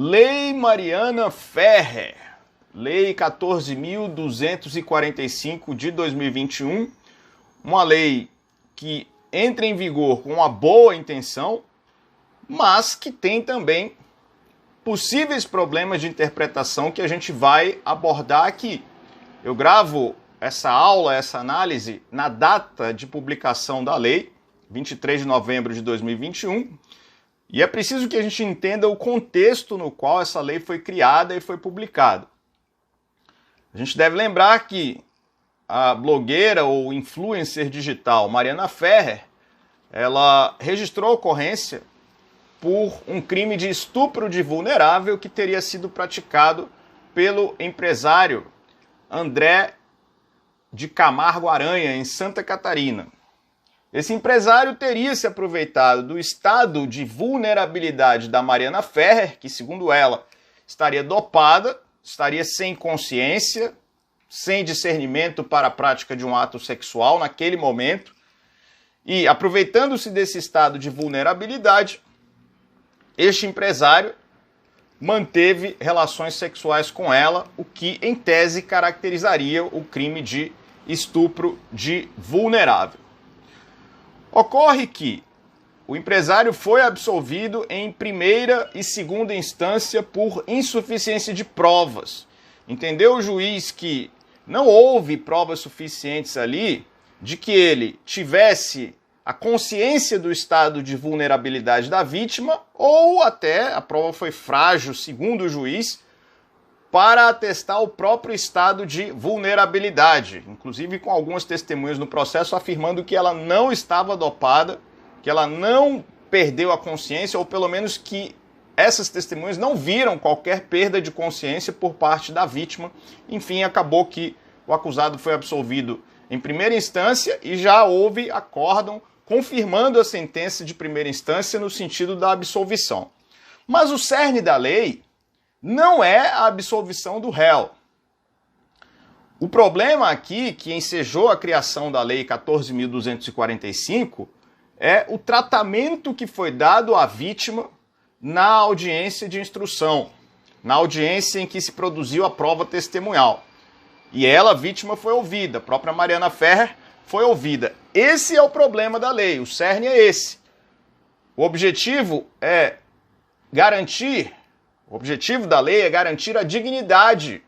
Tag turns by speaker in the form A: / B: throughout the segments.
A: Lei Mariana Ferrer, Lei 14.245 de 2021, uma lei que entra em vigor com uma boa intenção, mas que tem também possíveis problemas de interpretação que a gente vai abordar aqui. Eu gravo essa aula, essa análise, na data de publicação da lei, 23 de novembro de 2021, e é preciso que a gente entenda o contexto no qual essa lei foi criada e foi publicada. A gente deve lembrar que a blogueira ou influencer digital Mariana Ferrer, ela registrou ocorrência por um crime de estupro de vulnerável que teria sido praticado pelo empresário André de Camargo Aranha, em Santa Catarina. Esse empresário teria se aproveitado do estado de vulnerabilidade da Mariana Ferrer, que, segundo ela, estaria dopada, estaria sem consciência, sem discernimento para a prática de um ato sexual naquele momento, e, aproveitando-se desse estado de vulnerabilidade, este empresário manteve relações sexuais com ela, o que, em tese, caracterizaria o crime de estupro de vulnerável. Ocorre que o empresário foi absolvido em primeira e segunda instância por insuficiência de provas. Entendeu o juiz que não houve provas suficientes ali de que ele tivesse a consciência do estado de vulnerabilidade da vítima, ou até a prova foi frágil, segundo o juiz, para atestar o próprio estado de vulnerabilidade, inclusive com algumas testemunhas no processo afirmando que ela não estava dopada, que ela não perdeu a consciência, ou pelo menos que essas testemunhas não viram qualquer perda de consciência por parte da vítima. Enfim, acabou que o acusado foi absolvido em primeira instância e já houve acórdão confirmando a sentença de primeira instância no sentido da absolvição. Mas o cerne da lei não é a absolvição do réu. O problema aqui, que ensejou a criação da Lei 14.245, é o tratamento que foi dado à vítima na audiência de instrução, na audiência em que se produziu a prova testemunhal. E ela, a vítima, foi ouvida, a própria Mariana Ferrer foi ouvida. Esse é o problema da lei, o cerne é esse. O objetivo da lei é garantir a dignidade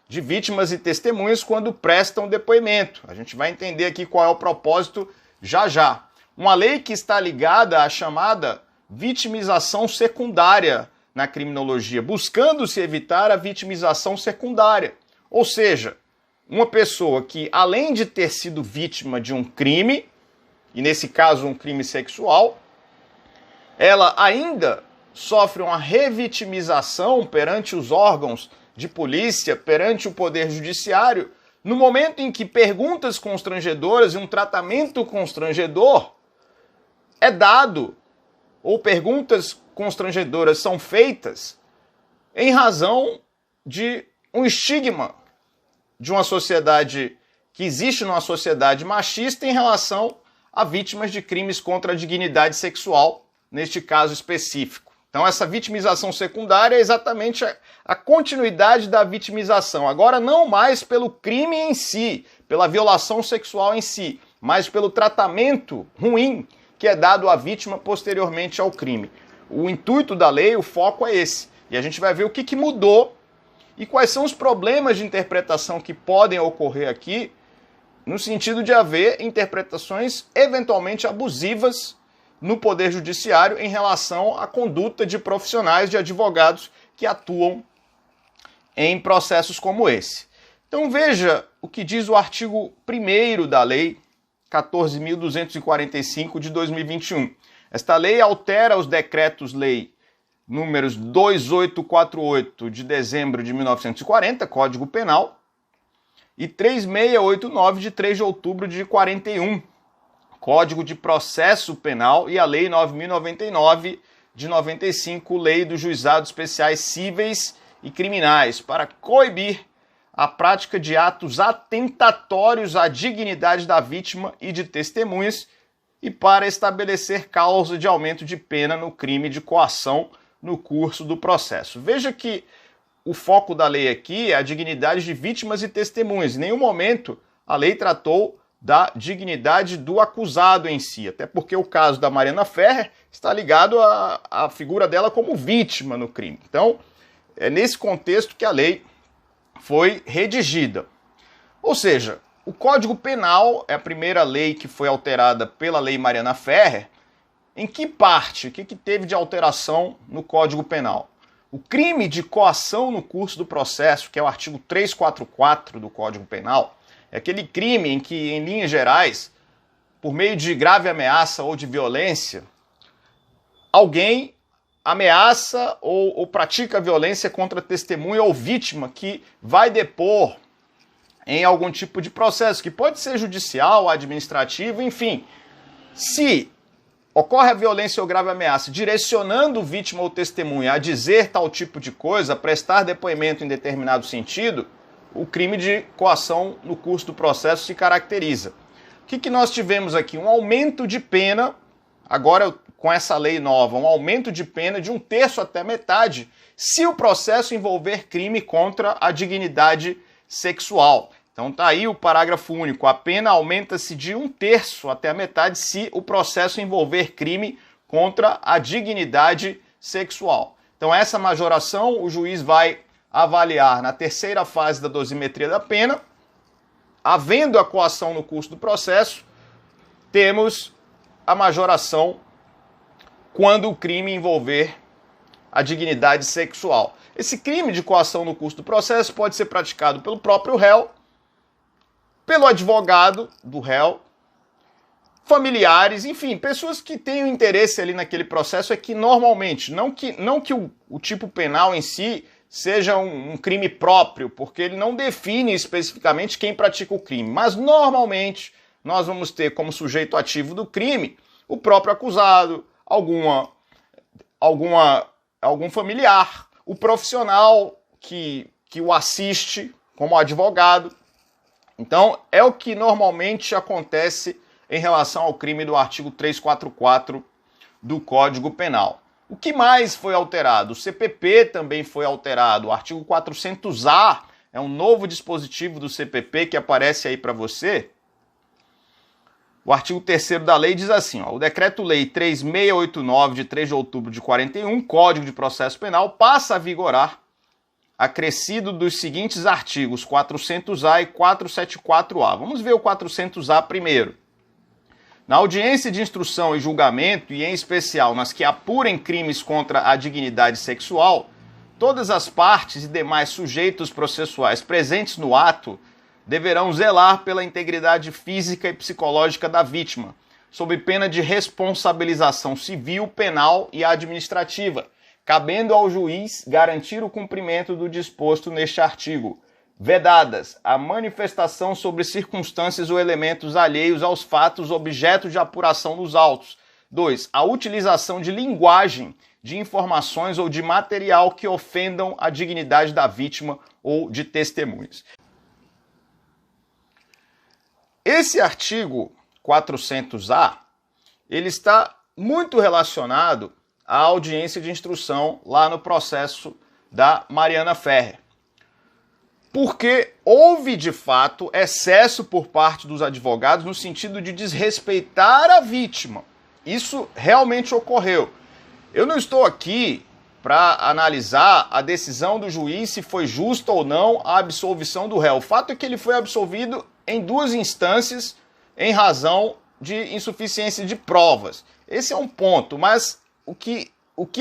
A: de vítimas e testemunhas quando prestam depoimento. A gente vai entender aqui qual é o propósito já já. Uma lei que está ligada à chamada vitimização secundária na criminologia, buscando-se evitar a vitimização secundária. Ou seja, uma pessoa que, além de ter sido vítima de um crime, e nesse caso um crime sexual, ela ainda sofre uma revitimização perante os órgãos de polícia, perante o poder judiciário, no momento em que perguntas constrangedoras e um tratamento constrangedor é dado, ou perguntas constrangedoras são feitas em razão de um estigma de uma sociedade que existe numa sociedade machista em relação a vítimas de crimes contra a dignidade sexual, neste caso específico. Então essa vitimização secundária é exatamente a continuidade da vitimização. Agora não mais pelo crime em si, pela violação sexual em si, mas pelo tratamento ruim que é dado à vítima posteriormente ao crime. O intuito da lei, o foco é esse. E a gente vai ver o que mudou e quais são os problemas de interpretação que podem ocorrer aqui, no sentido de haver interpretações eventualmente abusivas no Poder Judiciário em relação à conduta de profissionais, de advogados que atuam em processos como esse. Então veja o que diz o artigo 1º da Lei 14.245 de 2021. Esta lei altera os decretos-lei números 2848 de dezembro de 1940, Código Penal, e 3689 de 3 de outubro de 41, Código de Processo Penal, e a Lei 9.099 de 95, Lei dos Juizados Especiais Cíveis e Criminais, para coibir a prática de atos atentatórios à dignidade da vítima e de testemunhas e para estabelecer causa de aumento de pena no crime de coação no curso do processo. Veja que o foco da lei aqui é a dignidade de vítimas e testemunhas. Em nenhum momento a lei tratou da dignidade do acusado em si, até porque o caso da Mariana Ferrer está ligado à figura dela como vítima no crime. Então, é nesse contexto que a lei foi redigida. Ou seja, o Código Penal é a primeira lei que foi alterada pela Lei Mariana Ferrer. Em que parte? O que teve de alteração no Código Penal? O crime de coação no curso do processo, que é o artigo 344 do Código Penal, é aquele crime em que, em linhas gerais, por meio de grave ameaça ou de violência, alguém ameaça ou pratica violência contra testemunha ou vítima que vai depor em algum tipo de processo, que pode ser judicial, administrativo, enfim. Se ocorre a violência ou grave ameaça direcionando vítima ou testemunha a dizer tal tipo de coisa, a prestar depoimento em determinado sentido, o crime de coação no curso do processo se caracteriza. O que nós tivemos aqui? Um aumento de pena, agora com essa lei nova, um aumento de pena de 1/3 até metade, se o processo envolver crime contra a dignidade sexual. Então tá aí o parágrafo único, a pena aumenta-se de 1/3 até a metade se o processo envolver crime contra a dignidade sexual. Então essa majoração o juiz vai avaliar na terceira fase da dosimetria da pena. Havendo a coação no curso do processo, temos a majoração quando o crime envolver a dignidade sexual. Esse crime de coação no curso do processo pode ser praticado pelo próprio réu, pelo advogado do réu, familiares, enfim, pessoas que têm interesse ali naquele processo. É que normalmente, não que o tipo penal em si seja um crime próprio, porque ele não define especificamente quem pratica o crime, mas normalmente nós vamos ter como sujeito ativo do crime o próprio acusado, algum familiar, o profissional que o assiste como advogado. Então, é o que normalmente acontece em relação ao crime do artigo 344 do Código Penal. O que mais foi alterado? O CPP também foi alterado. O artigo 400-A é um novo dispositivo do CPP que aparece aí para você. O artigo 3º da lei diz assim, ó, o Decreto-Lei 3689, de 3 de outubro de 41, Código de Processo Penal, passa a vigorar acrescido dos seguintes artigos 400-A e 474-A. Vamos ver o 400-A primeiro. Na audiência de instrução e julgamento, e em especial nas que apurem crimes contra a dignidade sexual, todas as partes e demais sujeitos processuais presentes no ato deverão zelar pela integridade física e psicológica da vítima, sob pena de responsabilização civil, penal e administrativa, cabendo ao juiz garantir o cumprimento do disposto neste artigo, vedadas a manifestação sobre circunstâncias ou elementos alheios aos fatos objeto de apuração nos autos. 2. A utilização de linguagem, de informações ou de material que ofendam a dignidade da vítima ou de testemunhas. Esse artigo 400-A, ele está muito relacionado à audiência de instrução lá no processo da Mariana Ferrer. Porque houve, de fato, excesso por parte dos advogados no sentido de desrespeitar a vítima. Isso realmente ocorreu. Eu não estou aqui para analisar a decisão do juiz se foi justa ou não a absolvição do réu. O fato é que ele foi absolvido em 2 instâncias em razão de insuficiência de provas. Esse é um ponto, mas o que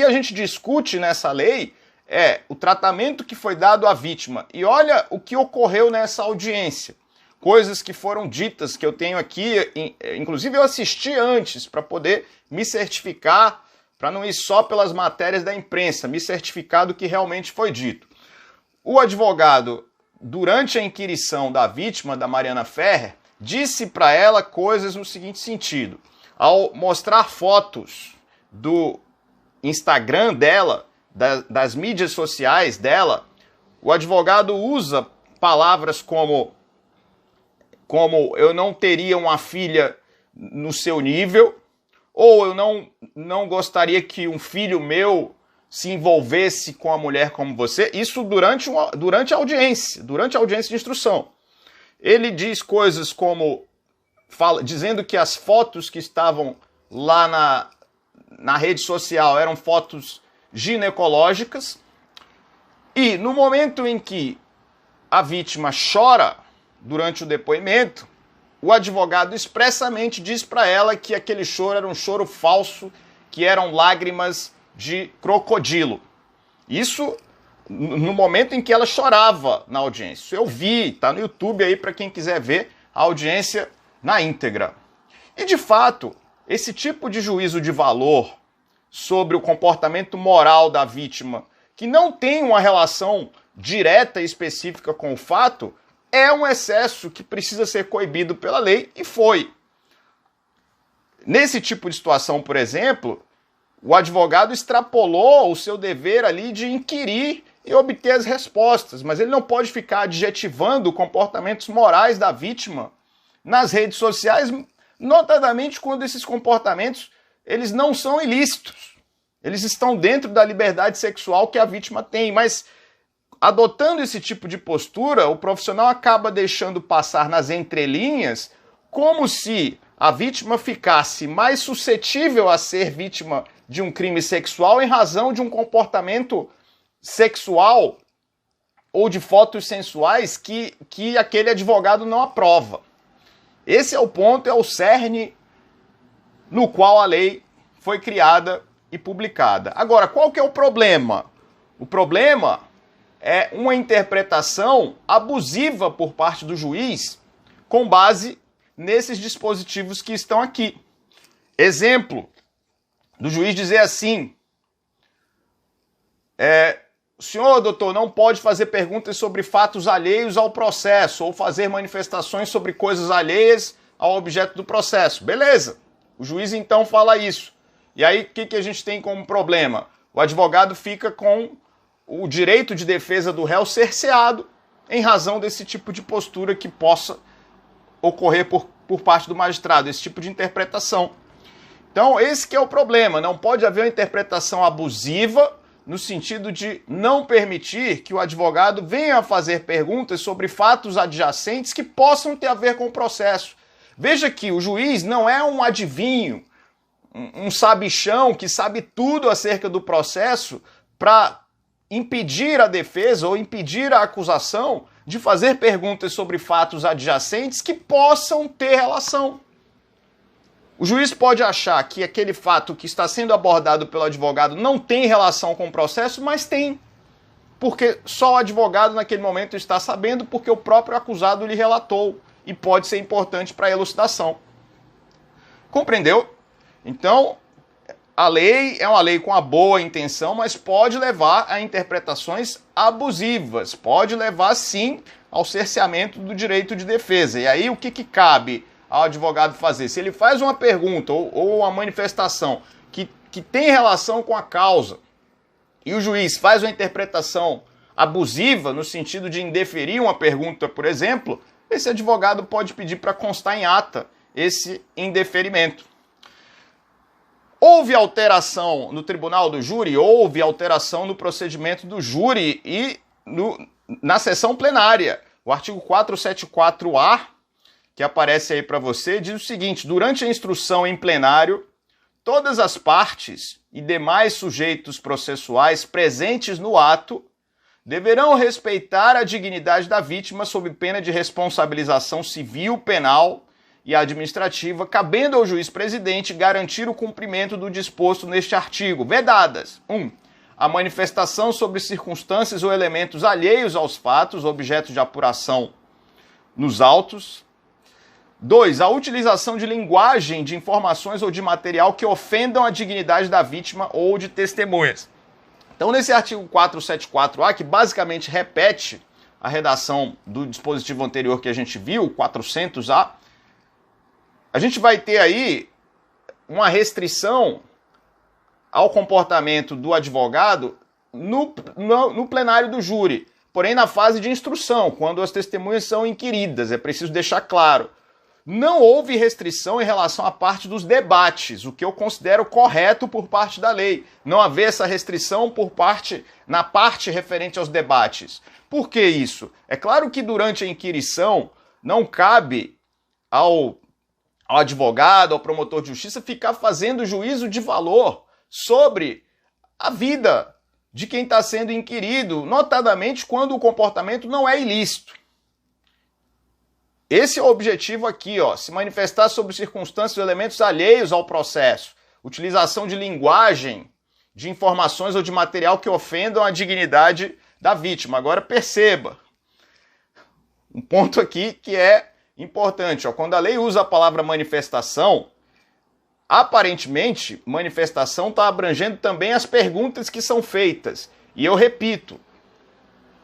A: a gente discute nessa lei é o tratamento que foi dado à vítima. E olha o que ocorreu nessa audiência. Coisas que foram ditas, que eu tenho aqui, inclusive eu assisti antes para poder me certificar, para não ir só pelas matérias da imprensa, me certificar do que realmente foi dito. O advogado, durante a inquirição da vítima, da Mariana Ferrer, disse para ela coisas no seguinte sentido. Ao mostrar fotos do Instagram dela, das mídias sociais dela, o advogado usa palavras como eu não teria uma filha no seu nível, ou eu não gostaria que um filho meu se envolvesse com a mulher como você, isso durante a audiência de instrução. Ele diz coisas como, dizendo que as fotos que estavam lá na rede social eram fotos ginecológicas, e no momento em que a vítima chora durante o depoimento, o advogado expressamente diz para ela que aquele choro era um choro falso, que eram lágrimas de crocodilo. Isso no momento em que ela chorava na audiência. Isso eu vi, tá no YouTube aí para quem quiser ver a audiência na íntegra. E de fato, esse tipo de juízo de valor sobre o comportamento moral da vítima, que não tem uma relação direta e específica com o fato, é um excesso que precisa ser coibido pela lei, e foi. Nesse tipo de situação, por exemplo, o advogado extrapolou o seu dever ali de inquirir e obter as respostas, mas ele não pode ficar adjetivando comportamentos morais da vítima nas redes sociais, notadamente quando esses comportamentos eles não são ilícitos. Eles estão dentro da liberdade sexual que a vítima tem, mas adotando esse tipo de postura, o profissional acaba deixando passar nas entrelinhas como se a vítima ficasse mais suscetível a ser vítima de um crime sexual em razão de um comportamento sexual ou de fotos sensuais que aquele advogado não aprova. Esse é o ponto, é o cerne no qual a lei foi criada e publicada. Agora, qual que é o problema? O problema é uma interpretação abusiva por parte do juiz com base nesses dispositivos que estão aqui. Exemplo do juiz dizer assim: o senhor, doutor, não pode fazer perguntas sobre fatos alheios ao processo ou fazer manifestações sobre coisas alheias ao objeto do processo. Beleza, o juiz então fala isso. E aí, o que a gente tem como problema? O advogado fica com o direito de defesa do réu cerceado em razão desse tipo de postura que possa ocorrer por parte do magistrado, esse tipo de interpretação. Então, esse que é o problema. Não pode haver uma interpretação abusiva no sentido de não permitir que o advogado venha a fazer perguntas sobre fatos adjacentes que possam ter a ver com o processo. Veja que o juiz não é um adivinho, um sabichão que sabe tudo acerca do processo para impedir a defesa ou impedir a acusação de fazer perguntas sobre fatos adjacentes que possam ter relação. O juiz pode achar que aquele fato que está sendo abordado pelo advogado não tem relação com o processo, mas tem. Porque só o advogado naquele momento está sabendo, porque o próprio acusado lhe relatou e pode ser importante para a elucidação. Compreendeu? Então, a lei é uma lei com a boa intenção, mas pode levar a interpretações abusivas, pode levar sim ao cerceamento do direito de defesa. E aí o que cabe ao advogado fazer? Se ele faz uma pergunta ou uma manifestação que tem relação com a causa e o juiz faz uma interpretação abusiva no sentido de indeferir uma pergunta, por exemplo, esse advogado pode pedir para constar em ata esse indeferimento. Houve alteração no tribunal do júri, houve alteração no procedimento do júri e na sessão plenária. O artigo 474-A, que aparece aí para você, diz o seguinte: durante a instrução em plenário, todas as partes e demais sujeitos processuais presentes no ato deverão respeitar a dignidade da vítima sob pena de responsabilização civil, penal e administrativa, cabendo ao juiz presidente garantir o cumprimento do disposto neste artigo, vedadas: 1. A manifestação sobre circunstâncias ou elementos alheios aos fatos, objeto de apuração nos autos. 2. A utilização de linguagem, de informações ou de material que ofendam a dignidade da vítima ou de testemunhas. Então, nesse artigo 474-A, que basicamente repete a redação do dispositivo anterior que a gente viu, o 400-A, a gente vai ter aí uma restrição ao comportamento do advogado no plenário do júri, porém na fase de instrução, quando as testemunhas são inquiridas, é preciso deixar claro. não houve restrição em relação à parte dos debates, o que eu considero correto por parte da lei. Não haver essa restrição na parte referente aos debates. Por que isso? É claro que durante a inquirição não cabe ao advogado, ao promotor de justiça, ficar fazendo juízo de valor sobre a vida de quem está sendo inquirido, notadamente quando o comportamento não é ilícito. Esse é o objetivo aqui, ó, se manifestar sobre circunstâncias ou elementos alheios ao processo, utilização de linguagem, de informações ou de material que ofendam a dignidade da vítima. Agora perceba, um ponto aqui que é importante, ó, quando a lei usa a palavra manifestação, aparentemente, manifestação está abrangendo também as perguntas que são feitas. E eu repito,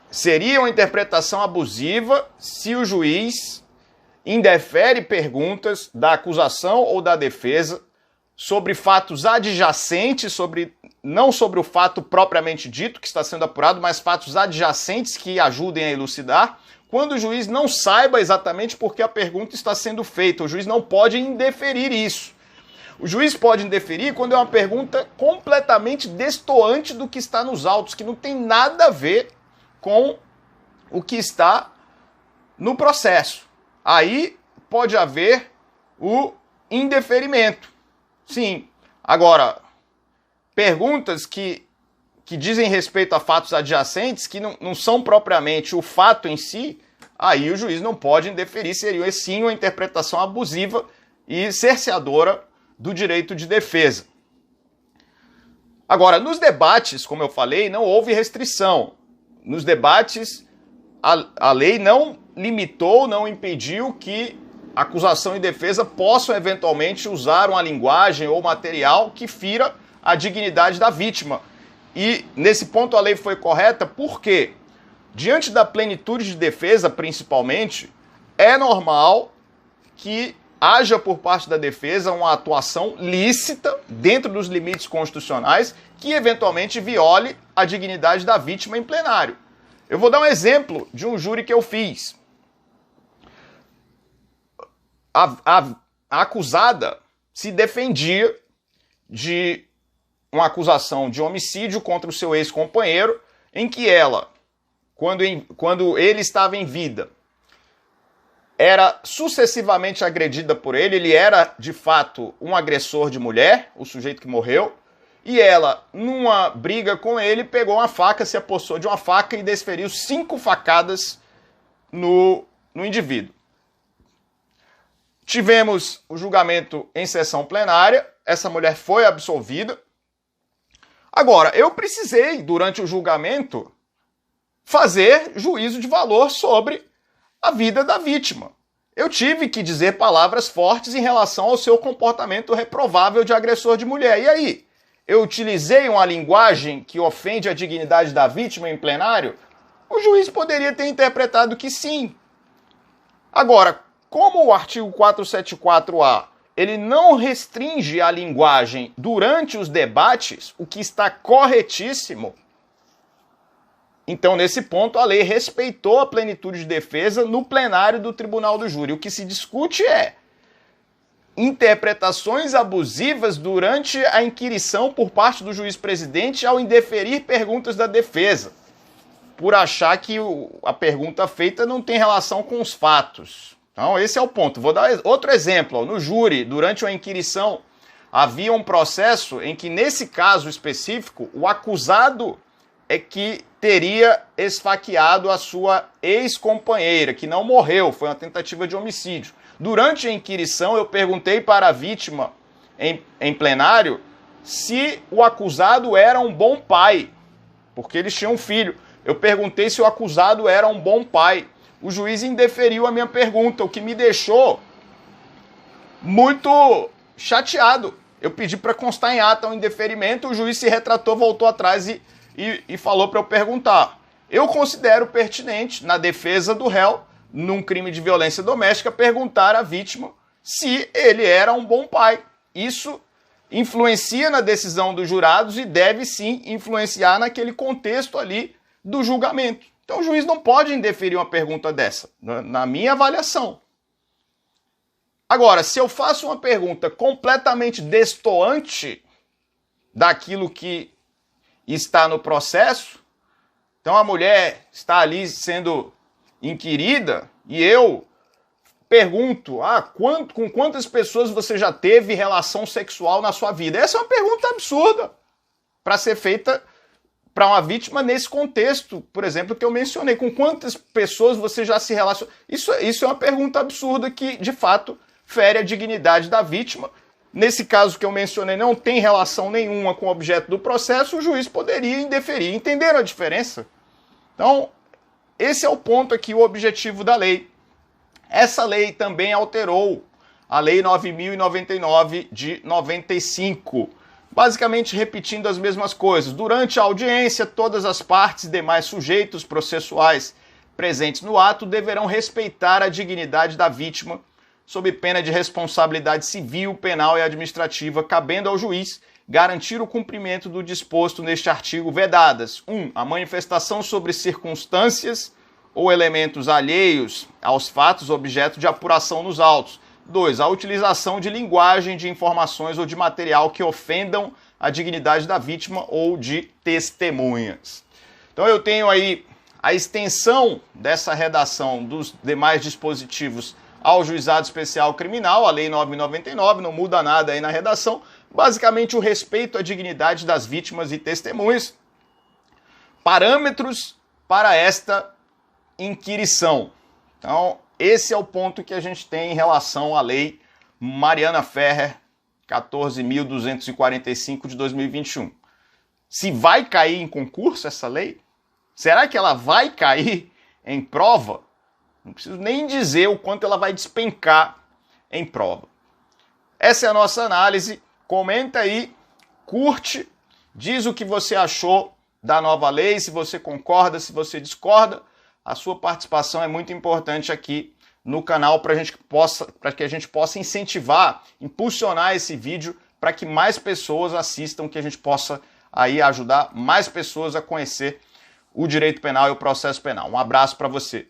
A: seria uma interpretação abusiva se o juiz indefere perguntas da acusação ou da defesa sobre fatos adjacentes, não sobre o fato propriamente dito que está sendo apurado, mas fatos adjacentes que ajudem a elucidar, quando o juiz não saiba exatamente por que a pergunta está sendo feita. O juiz não pode indeferir isso. O juiz pode indeferir quando é uma pergunta completamente destoante do que está nos autos, que não tem nada a ver com o que está no processo. Aí pode haver o indeferimento. Sim. Agora, perguntas que dizem respeito a fatos adjacentes, que não são propriamente o fato em si, aí o juiz não pode indeferir, seria sim uma interpretação abusiva e cerceadora do direito de defesa. Agora, nos debates, como eu falei, não houve restrição. Nos debates, a lei não limitou, não impediu que acusação e defesa possam eventualmente usar uma linguagem ou material que fira a dignidade da vítima. E nesse ponto a lei foi correta porque, diante da plenitude de defesa, principalmente, é normal que haja por parte da defesa uma atuação lícita dentro dos limites constitucionais que eventualmente viole a dignidade da vítima em plenário. Eu vou dar um exemplo de um júri que eu fiz. A acusada se defendia de uma acusação de homicídio contra o seu ex-companheiro, em que ela, quando ele estava em vida, era sucessivamente agredida por ele. Ele era, de fato, um agressor de mulher, o sujeito que morreu, e ela, numa briga com ele, pegou uma faca, se apossou de uma faca e desferiu 5 facadas no indivíduo. Tivemos o julgamento em sessão plenária, essa mulher foi absolvida. Agora, eu precisei, durante o julgamento, fazer juízo de valor sobre a vida da vítima. Eu tive que dizer palavras fortes em relação ao seu comportamento reprovável de agressor de mulher. E aí? Eu utilizei uma linguagem que ofende a dignidade da vítima em plenário? O juiz poderia ter interpretado que sim. Agora, como o artigo 474-A ele não restringe a linguagem durante os debates, o que está corretíssimo, então, nesse ponto, a lei respeitou a plenitude de defesa no plenário do Tribunal do Júri. O que se discute é interpretações abusivas durante a inquirição por parte do juiz-presidente ao indeferir perguntas da defesa, por achar que a pergunta feita não tem relação com os fatos. Então, esse é o ponto. Vou dar outro exemplo. No júri, durante uma inquirição, havia um processo em que, nesse caso específico, o acusado é que teria esfaqueado a sua ex-companheira, que não morreu, foi uma tentativa de homicídio. Durante a inquirição, eu perguntei para a vítima, em plenário, se o acusado era um bom pai, porque eles tinham um filho. Eu perguntei se o acusado era um bom pai. O juiz indeferiu a minha pergunta, o que me deixou muito chateado. Eu pedi para constar em ata um indeferimento, o juiz se retratou, voltou atrás e falou para eu perguntar. Eu considero pertinente, na defesa do réu, num crime de violência doméstica, perguntar à vítima se ele era um bom pai. Isso influencia na decisão dos jurados e deve sim influenciar naquele contexto ali do julgamento. Então o juiz não pode indeferir uma pergunta dessa, na minha avaliação. Agora, se eu faço uma pergunta completamente destoante daquilo que está no processo, então a mulher está ali sendo inquirida e eu pergunto, com quantas pessoas você já teve relação sexual na sua vida? Essa é uma pergunta absurda para ser feita para uma vítima nesse contexto, por exemplo, que eu mencionei. Com quantas pessoas você já se relaciona? Isso é uma pergunta absurda que, de fato, fere a dignidade da vítima. Nesse caso que eu mencionei, não tem relação nenhuma com o objeto do processo, o juiz poderia indeferir. Entenderam a diferença? Então, esse é o ponto aqui, o objetivo da lei. Essa lei também alterou a Lei 9.099 de 95, basicamente repetindo as mesmas coisas. Durante a audiência, todas as partes e demais sujeitos processuais presentes no ato deverão respeitar a dignidade da vítima, sob pena de responsabilidade civil, penal e administrativa, cabendo ao juiz garantir o cumprimento do disposto neste artigo, vedadas: 1. A manifestação sobre circunstâncias ou elementos alheios aos fatos objeto de apuração nos autos. 2. A utilização de linguagem, de informações ou de material que ofendam a dignidade da vítima ou de testemunhas. Então eu tenho aí a extensão dessa redação dos demais dispositivos ao Juizado Especial Criminal, a Lei 9.099, não muda nada aí na redação. Basicamente o respeito à dignidade das vítimas e testemunhas. Parâmetros para esta inquirição. Então, esse é o ponto que a gente tem em relação à Lei Mariana Ferrer 14.245 de 2021. Se vai cair em concurso essa lei? Será que ela vai cair em prova? Não preciso nem dizer o quanto ela vai despencar em prova. Essa é a nossa análise. Comenta aí, curte, diz o que você achou da nova lei, se você concorda, se você discorda. A sua participação é muito importante aqui no canal para que a gente possa incentivar, impulsionar esse vídeo para que mais pessoas assistam, que a gente possa aí ajudar mais pessoas a conhecer o direito penal e o processo penal. Um abraço para você.